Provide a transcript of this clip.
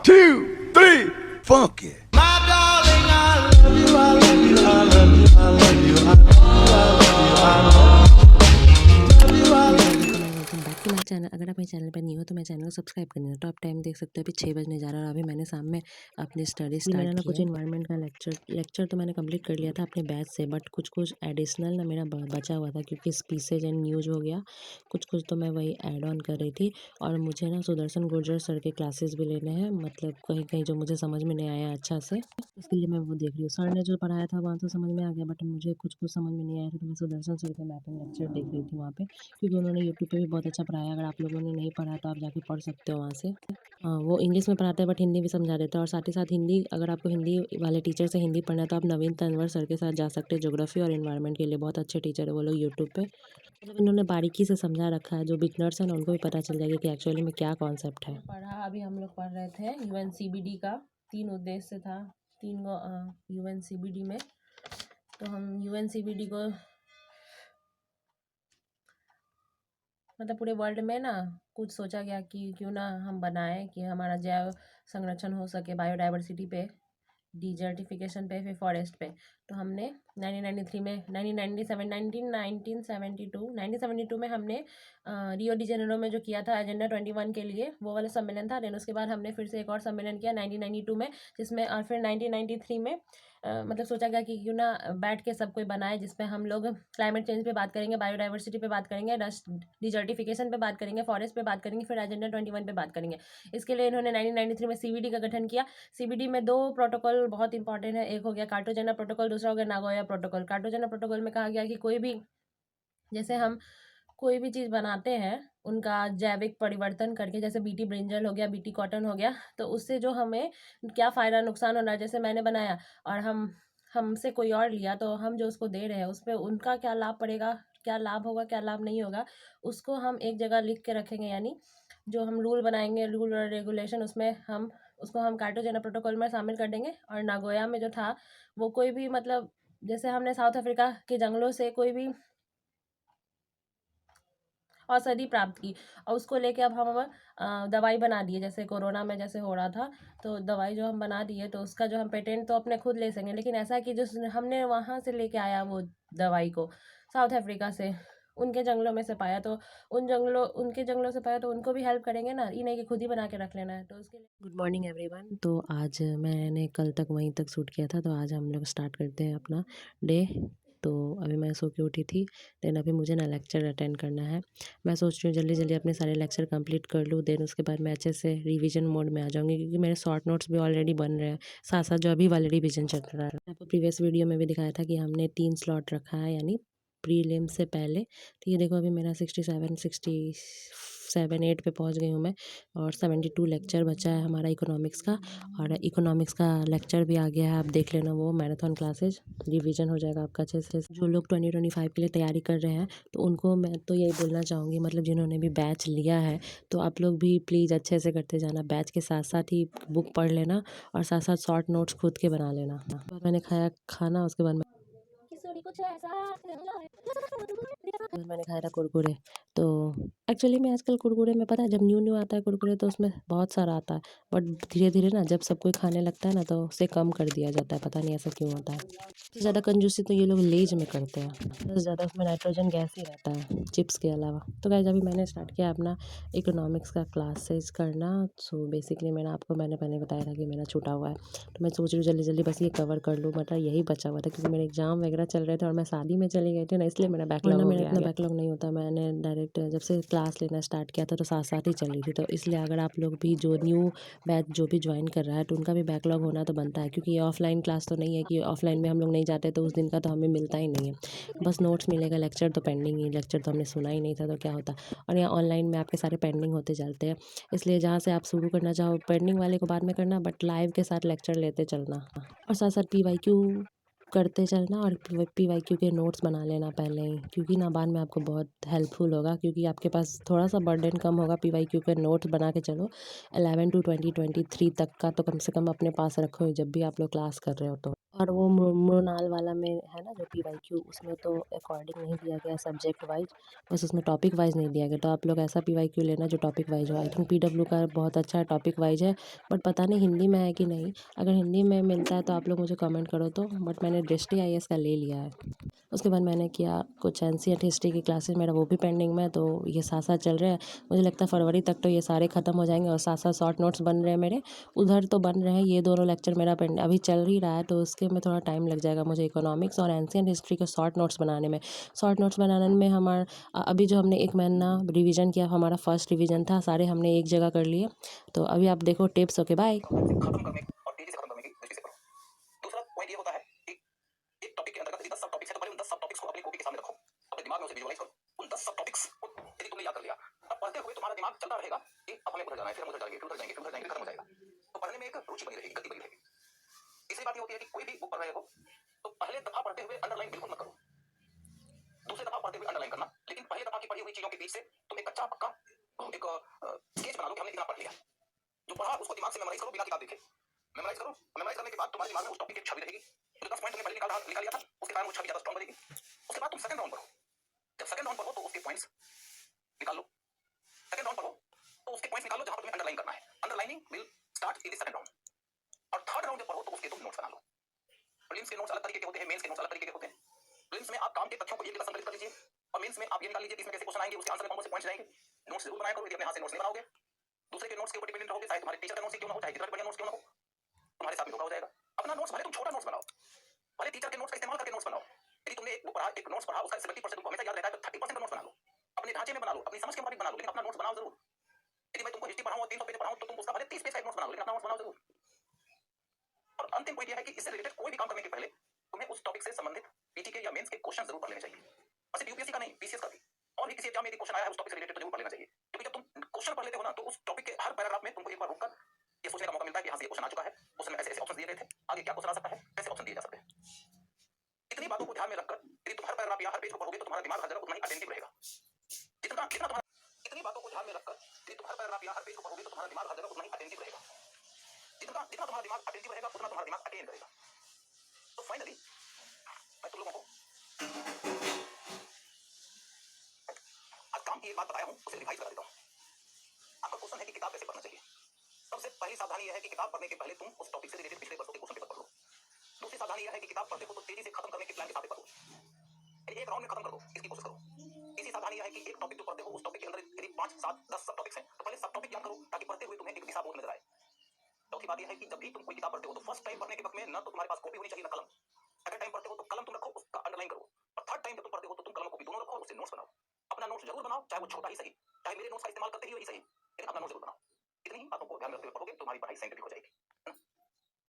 2, 3, funky. My darling, I love you, I love you, I love you, I love you, I love you, I love you, I welcome back to my channel. अगर आप मेरे channel पर new हो तो मेरे channel को subscribe करना है। तो आप टाइम देख सकते हो अभी 6 बजने जा रहा है और अभी मैंने शाम में अपनी स्टडी स्टार्ट मेरा ना कुछ इन्वायरमेंट का लेक्चर तो मैंने कंप्लीट कर लिया था अपने बैच से, बट कुछ कुछ एडिशनल ना मेरा बचा हुआ था क्योंकि स्पीचेज एंड न्यूज़ हो गया। कुछ कुछ तो मैं वही ऐड ऑन कर रही थी और मुझे ना सुदर्शन गुर्जर सर के क्लासेस भी लेने हैं, मतलब कहीं कहीं जो मुझे समझ में नहीं आया अच्छा से, इसके लिए मैं वो देख रही हूँ। सर ने जो पढ़ाया था वहाँ तो समझ में आ गया, बट मुझे कुछ कुछ समझ में नहीं आया था तो मैं सुदर्शन सर का मैपिंग लेक्चर देख रही थी वहाँ पे, क्योंकि उन्होंने यूट्यूब पे भी बहुत अच्छा पढ़ाया। अगर आप लोगों ने नहीं पढ़ा तो आप जाके पढ़ सकते हो वहाँ से। वो इंग्लिश में पढ़ाते हैं बट हिंदी भी समझा देते हैं, और साथ ही साथ हिंदी, अगर आपको हिंदी वाले टीचर से हिंदी पढ़ना है तो आप नवीन तनवर सर के साथ जा सकते हैं। ज्योग्राफी और इन्वायरमेंट के लिए बहुत अच्छे टीचर है वो लोग यूट्यूब पे, मतलब इन्होंने बारीकी से समझा रखा है। जो बिगनर्स हैं ना उनको भी पता चल जाएगा कि एक्चुअली में क्या कॉन्सेप्ट है। पढ़ा अभी हम लोग पढ़ रहे थे यूएनसीबीडी का 3 उद्देश्य था, 3 गो यूएनसीबीडी में। तो हम यूएनसीबीडी को मतलब पूरे वर्ल्ड में ना कुछ सोचा गया कि क्यों ना हम बनाएं कि हमारा जैव संरक्षण हो सके, बायोडाइवर्सिटी पे, डिजर्टिफिकेशन पे, फिर फॉरेस्ट पे। तो हमने 1993 में 1972 में हमने रियो डी जेनेरो में जो किया था एजेंडा 21 के लिए, वो वाला सम्मेलन था। देन उसके बाद हमने फिर से एक और सम्मेलन किया 1992 में, जिसमें और फिर 1993 में मतलब सोचा गया कि क्यों ना बैठ के सब कोई बनाए, जिसमें हम लोग क्लाइमेट चेंज पे बात करेंगे, बायोडाइवर्सिटी पे बात करेंगे, डस्ट डिजर्टिफिकेशन पे बात करेंगे, फॉरेस्ट पे बात करेंगे, फिर एजेंडा 21 पे बात करेंगे। इसके लिए इन्होंने 1993 में सीबीडी का गठन किया। सीबीडी में 2 प्रोटोकॉल बहुत इंपॉर्टेंट है, एक हो गया कार्टोजेना प्रोटोकॉल, दूसरा हो गया नागोया प्रोटोकॉल। कार्टोजेना प्रोटोकॉल में कहा गया कि कोई भी, जैसे हम कोई भी चीज़ बनाते हैं उनका जैविक परिवर्तन करके, जैसे बीटी ब्रिंजल हो गया, बीटी कॉटन हो गया, तो उससे जो हमें क्या फ़ायदा नुकसान हो रहा है, जैसे मैंने बनाया और हमसे कोई और लिया, तो हम जो उसको दे रहे हैं उस पे उनका क्या लाभ पड़ेगा, क्या लाभ होगा, क्या लाभ नहीं होगा, उसको हम एक जगह लिख के रखेंगे। यानी जो हम रूल बनाएंगे, रूल और रेगुलेशन, उसमें हम उसको हम कार्टोजेना प्रोटोकॉल में शामिल कर देंगे। और नागोया में जो था वो कोई भी, मतलब जैसे हमने साउथ अफ्रीका के जंगलों से कोई भी औषधि प्राप्त की और उसको लेके अब हम दवाई बना दिए, जैसे कोरोना में जैसे हो रहा था, तो दवाई जो हम बना दिए तो उसका जो हम पेटेंट तो अपने खुद ले सकेंगे, लेकिन ऐसा है कि जो हमने वहाँ से लेके आया वो दवाई को साउथ अफ्रीका से, उनके जंगलों में से पाया, तो उनके जंगलों से पाया तो उनको भी हेल्प करेंगे ना, ये नहीं कि खुद ही बना के रख लेना है। तो उसके लिए गुड मॉर्निंग एवरीवन। तो आज मैंने कल तक वहीं तक शूट किया था, तो आज हम लोग स्टार्ट करते हैं अपना डे। तो अभी मैं सो के उठी थी, देन अभी मुझे ना लेक्चर अटेंड करना है। मैं सोच रही हूँ जल्दी जल्दी अपने सारे लेक्चर कंप्लीट कर लूँ, देन उसके बाद मैं अच्छे से रिवीजन मोड में आ जाऊँगी, क्योंकि मेरे शॉर्ट नोट्स भी ऑलरेडी बन रहे हैं, साथ साथ जो अभी वाले रिवीजन चल रहा है। आपको प्रीवियस वीडियो में भी दिखाया था कि हमने 3 स्लॉट रखा है, यानी प्रीलिम से पहले। तो ये देखो अभी मेरा 67 8 पे पहुंच गई हूँ मैं, और 72 लेक्चर बचा है हमारा इकोनॉमिक्स का, और इकोनॉमिक्स का लेक्चर भी आ गया है, आप देख लेना, वो मैराथन क्लासेज रिवीजन हो जाएगा आपका अच्छे से। जो लोग 2025 के लिए तैयारी कर रहे हैं तो उनको मैं तो यही बोलना चाहूँगी, मतलब जिन्होंने भी बैच लिया है तो आप लोग भी प्लीज़ अच्छे से करते जाना, बैच के साथ साथ ही बुक पढ़ लेना और साथ साथ शॉर्ट नोट्स खुद के बना लेना। उसके बाद मैंने खाया खाना, उसके बाद मैंने खाया था कुरकुरे। तो एक्चुअली में आजकल कुरकुरे में पता है, जब न्यू न्यू आता है कुरकुरे तो उसमें बहुत सारा आता है, बट धीरे धीरे ना जब सब कोई खाने लगता है ना तो उसे कम कर दिया जाता है, पता नहीं ऐसा क्यों होता है। सबसे ज़्यादा कंजूसी तो ये लोग लेज में करते हैं, सबसे ज़्यादा उसमें नाइट्रोजन गैस ही रहता है चिप्स के अलावा। तो गाइस अभी मैंने स्टार्ट किया अपना इकोनॉमिक्स का क्लासेस करना। सो बेसिकली मैंने पहले बताया था कि मेरा छूटा हुआ है, तो मैं सोच रही हूँ जल्दी जल्दी बस ये कवर कर लूँ, मतलब यही बचा हुआ था क्योंकि मेरे एग्जाम वगैरह चल रहे थे और मैं शादी में चली गई थी ना, इसलिए मेरा बैकलॉग हो गया। मेरा इतना बैकलॉग नहीं होता, मैंने डायरेक्ट जब से क्लास लेना स्टार्ट किया था तो साथ साथ ही चल रही थी, तो इसलिए अगर आप लोग भी जो न्यू बैच जो भी ज्वाइन कर रहा है तो उनका भी बैकलॉग होना तो बनता है, क्योंकि ये ऑफलाइन क्लास तो नहीं है कि ऑफलाइन में हम लोग नहीं जाते तो उस दिन का तो हमें मिलता ही नहीं है, बस नोट्स मिलेगा, लेक्चर तो पेंडिंग ही, लेक्चर तो हमने सुना ही नहीं था तो क्या होता। और यहाँ ऑनलाइन में आपके सारे पेंडिंग होते जाते हैं, इसलिए जहाँ से आप शुरू करना चाहो पेंडिंग वाले को बाद में करना, बट लाइव के साथ लेक्चर लेते चलना, और साथ साथ PYQ करते चलना, और PYQ के नोट्स बना लेना पहले ही, क्योंकि ना बाद में आपको बहुत हेल्पफुल होगा, क्योंकि आपके पास थोड़ा सा बर्डन कम होगा। PYQ के नोट्स बना के चलो 11 to 2023 तक का तो कम से कम अपने पास रखो जब भी आप लोग क्लास कर रहे हो तो। और वो मृणाल वाला में है ना जो पीवाईक्यू, उसमें तो अकॉर्डिंग नहीं दिया गया सब्जेक्ट वाइज, बस उसमें टॉपिक वाइज नहीं दिया गया। तो आप लोग ऐसा पीवाईक्यू लेना जो टॉपिक वाइज हो। आई थिंक पीडब्ल्यू का बहुत अच्छा टॉपिक वाइज है, बट पता नहीं हिंदी में है कि नहीं। अगर हिंदी में मिलता है तो आप लोग मुझे कमेंट करो तो। बट मैंने दृष्टि आईएएस का ले लिया है। उसके बाद मैंने किया कुछ एनसीईआरटी हिस्ट्री की क्लासेस, मेरा वो भी पेंडिंग में है, तो ये साथ साथ चल रहे हैं। मुझे लगता है फरवरी तक तो ये सारे ख़त्म हो जाएंगे, और साथ साथ शॉर्ट नोट्स बन रहे हैं मेरे, उधर तो बन रहे हैं। ये दोनों लेक्चर मेरा पेंड अभी चल ही रहा है, तो उसके में थोड़ा टाइम लग जाएगा मुझे इकोनॉमिक्स और एंशिएंट हिस्ट्री के शॉर्ट नोट्स बनाने में। शॉर्ट नोट्स बनाने में अभी जो हमने एक महीना रिवीजन किया, हमारा फर्स्ट रिवीजन था, सारे हमने एक जगह कर लिए। तो अभी आप देखो टिप्स। Okay bye. खत्म करने और तेजी से खत्म करने की दृष्टि से करो। दूसरा पॉइंट ये होता है कि एक टॉपिक के अंतर्गत यदि 10 सब टॉपिक्स है तो पहले उन 10 सब टॉपिक्स को अपनी कॉपी के सामने रखो, अपने दिमाग में उसे विजुअलाइज करो। उन 10 सब टॉपिक्स को यदि तुमने याद कर लिया, अब पढ़ते हुए तुम्हारा दिमाग चलता रहेगा कि अब हमें उधर जाना है, फिर हम उधर जाएंगे, फिर उधर जाएंगे, फिर उधर जाएंगे, खत्म हो जाएगा। तो पढ़ने में एक रुचि बनी रहेगी, गति बनी रहेगी। तीसरी बात ये होती है कि कोई भी बुक पढ़ रहे हो तो पहले दफा पढ़ते हुए अंडरलाइन बिल्कुल मत करो, दूसरे दफा पढ़ते हुए अंडरलाइन करना। लेकिन पहले दफा की पढ़ी हुई चीजों के बीच से तुम एक कच्चा पक्का एक स्केच बना लो कि हमने इतना पढ़ लिया। जो पढ़ा उसको दिमाग से मेमोराइज करो बिना किताब देखे। मेमोराइज करो, मेमोराइज करने के बाद तुम्हारे दिमाग में उस टॉपिक की छवि रहेगी। जो 10 पॉइंट तुमने पहले निकाल लिया था, उसके कारण वो छवि ज्यादा स्ट्रांग बनेगी। उसके बाद तुम सेकंड राउंड पढ़ो। जब सेकंड राउंड पढ़ो तो उसके पॉइंट्स निकाल लो। सेकंड राउंड पढ़ो तो उसके पॉइंट्स निकाल लो जहां पर तुम्हें अंडरलाइन करना है। Underlining will start in the second round. और थर्ड राउंड जब पढ़ो तो उसके तुम नोट्स बना लो। प्रीलिम्स के नोट्स अलग तरीके के होते हैं, मेंस के नोट्स अलग तरीके के होते हैं। प्रीलिम्स में आप काम के तथ्यों को एक जगह संकलित कर लीजिए, और मेंस में आप ये निकाल लीजिए कि इसमें कैसे क्वेश्चन आएंगे, उसके आंसर में कौन से पॉइंट्स जाएंगे। नोट्स जरूर बनाया करो, यदि अपने हाथ से नोट्स नहीं बनाओगे, दूसरे के नोट्स के ऊपर डिपेंडेंट रहोगे, चाहे तुम्हारे टीचर का नोट्स क्यों ना हो, चाहे कितना भी बढ़िया नोट्स क्यों ना हो, तुम्हारे साथ में धोखा हो जाएगा। अपना नोट्स भले तुम छोटा नोट्स बनाओ, भले टीचर के नोट्स का इस्तेमाल करके नोट्स बनाओ। यदि तुमने एक पढ़ा, एक नोट्स पढ़ा, उसका 70% तुमको हमेशा याद रहता है, तो 30% का नोट्स बना लो। अपने ढांचे में बना लो, अपनी समझ के मुताबिक बना लो, लेकिन अपना नोट्स बनाओ जरूर। यदि मैं तुमको हिस्ट्री पढ़ाऊं और 300 पेज पढ़ाऊं तो तुम उसका भले 30 पेज का नोट्स बना लो, लेकिन अपना नोट्स बनाओ जरूर। और अंतिम पॉइंट यह है कि इससे रिलेटेड कोई भी काम करने के पहले तुम्हें उस टॉपिक से संबंधित पीटी के या मेंस के क्वेश्चन जरूर पढ़ लेने चाहिए। और सिर्फ यूपीएससी का नहीं, पीसीएस का भी, और भी किसी एग्जाम में यदि क्वेश्चन आया है उस टॉपिक से रिलेटेड तो जरूर पढ़ लेना चाहिए। क्योंकि जब तुम क्वेश्चन पढ़ लेते हो ना, तो उस टॉपिक के हर पैराग्राफ में तुमको एक बार रुककर ये सोचने का मौका मिलता है कि हां से ये क्वेश्चन आ चुका है, उस समय ऐसे ऐसे ऑप्शन दिए गए थे, आगे क्या क्वेश्चन आ सकता है, कैसे ऑप्शन दिए जा सकते हैं। इतनी बातों को ध्यान में रखकर यदि तुम हर पैराग्राफ या हर पेज को पढ़ोगे तो तुम्हारा दिमाग हर जगह उतना ही अटेंटिव रहेगा। जितना जितना तुम्हारा इतनी बातों को ध्यान में रखकर यदि तुम हर पैराग्राफ या हर पेज को पढ़ोगे तो तुम्हारा दिमाग हर जगह उतना ही अटेंटिव रहेगा। जितना जितना तुम्हारा दिमाग अटेंटिव रहेगा उतना तुम्हारा दिमाग अटेन करेगा। तो फाइनली मैं तुम लोगों को आज काम की एक बात बताया हूं, उसे रिवाइज करा देता हूं। आपका क्वेश्चन है कि किताब कैसे पढ़ना चाहिए। सबसे पहली सावधानी यह है कि किताब पढ़ने के पहले तुम उस टॉपिक से रिलेटेड पिछले वर्षों के क्वेश्चन पेपर पढ़ लो। दूसरी सावधानी यह है कि किताब पढ़ते हो तो तेजी से खत्म करने के प्लान के साथ पढ़ो, एक राउंड में खत्म कर दो, इसकी कोशिश करो। तीसरी सावधानी यह है कि एक टॉपिक जो पढ़ते हो उस टॉपिक के अंदर यदि 5, 7, 10 सब टॉपिक्स हैं तो पहले सब टॉपिक याद करो, ताकि पढ़ते हुए तुम्हें एक दिशा बोध नजर आए। चौथी बात यह है कि जब भी तुम कोई किताब पढ़ते हो तो फर्स्ट टाइम पढ़ने के वक्त में न तो तुम्हारे पास कॉपी होनी चाहिए न कलम। अगर टाइम पढ़ते हो तो कलम तुम रखो, उसका अंडरलाइन करो। और थर्ड टाइम जब तुम पढ़ते हो तो तुम कलम कॉपी दोनों रखो और उससे नोट्स बनाओ। अपना नोट्स जरूर बनाओ, चाहे वो छोटा ही सही, चाहे मेरे नोट्स का इस्तेमाल करते ही वही सही, लेकिन अपना नोट्स जरूर बनाओ। इतनी ही बातों को ध्यान में रखते हुए पढ़ोगे तो तुम्हारी पढ़ाई साइंटिफिक हो जाएगी।